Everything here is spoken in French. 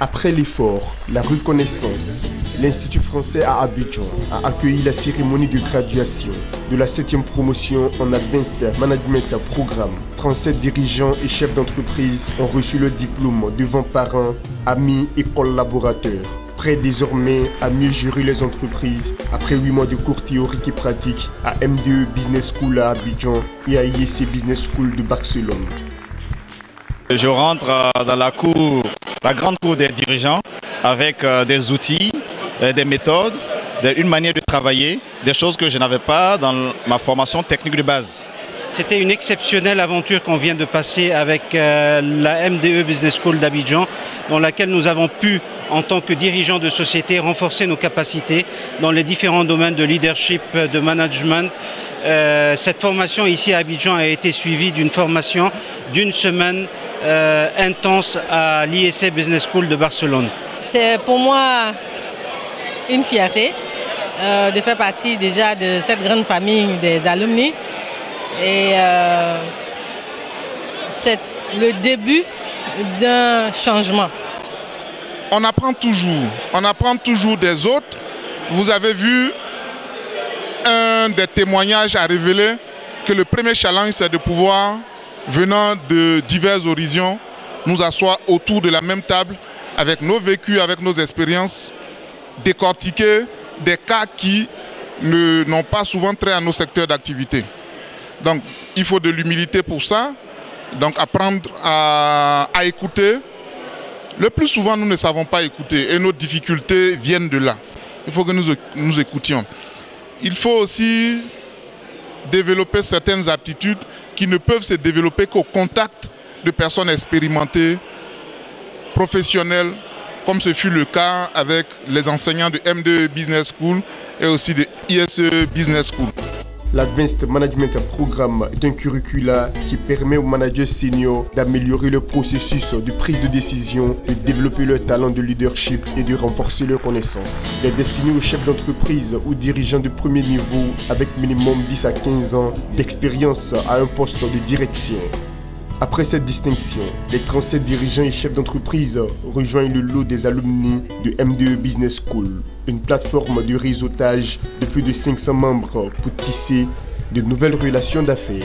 Après l'effort, la reconnaissance, l'Institut français à Abidjan a accueilli la cérémonie de graduation de la 7e promotion en Advanced Management Programme. 37 dirigeants et chefs d'entreprise ont reçu le diplôme devant parents, amis et collaborateurs. Prêts désormais à mieux gérer les entreprises après 8 mois de cours théoriques et pratiques à M2 Business School à Abidjan et à IEC Business School de Barcelone. Je rentre dans la grande cour des dirigeants avec des outils, des méthodes, une manière de travailler, des choses que je n'avais pas dans ma formation technique de base. C'était une exceptionnelle aventure qu'on vient de passer avec la MDE Business School d'Abidjan, dans laquelle nous avons pu, en tant que dirigeants de société, renforcer nos capacités dans les différents domaines de leadership, de management. Cette formation ici à Abidjan a été suivie d'une formation d'une semaine intense à l'IEC Business School de Barcelone. C'est pour moi une fierté de faire partie déjà de cette grande famille des alumni. Et c'est le début d'un changement. On apprend toujours des autres. Vous avez vu un des témoignages à révéler que le premier challenge, c'est de pouvoir, venant de divers horizons, nous asseoir autour de la même table avec nos vécus, avec nos expériences, décortiquer des cas qui n'ont pas souvent trait à nos secteurs d'activité. Donc, il faut de l'humilité pour ça. Donc, apprendre à écouter. Le plus souvent, nous ne savons pas écouter et nos difficultés viennent de là. Il faut que nous écoutions. Il faut aussi développer certaines aptitudes qui ne peuvent se développer qu'au contact de personnes expérimentées, professionnelles, comme ce fut le cas avec les enseignants de M2 Business School et aussi de ISE Business School. L'Advanced Management Programme est un curricula qui permet aux managers seniors d'améliorer le processus de prise de décision, de développer leur talent de leadership et de renforcer leurs connaissances. Il est destiné aux chefs d'entreprise ou dirigeants de premier niveau avec minimum 10 à 15 ans d'expérience à un poste de direction. Après cette distinction, les 37 dirigeants et chefs d'entreprise rejoignent le lot des alumni de M2 Business School, une plateforme de réseautage de plus de 500 membres pour tisser de nouvelles relations d'affaires.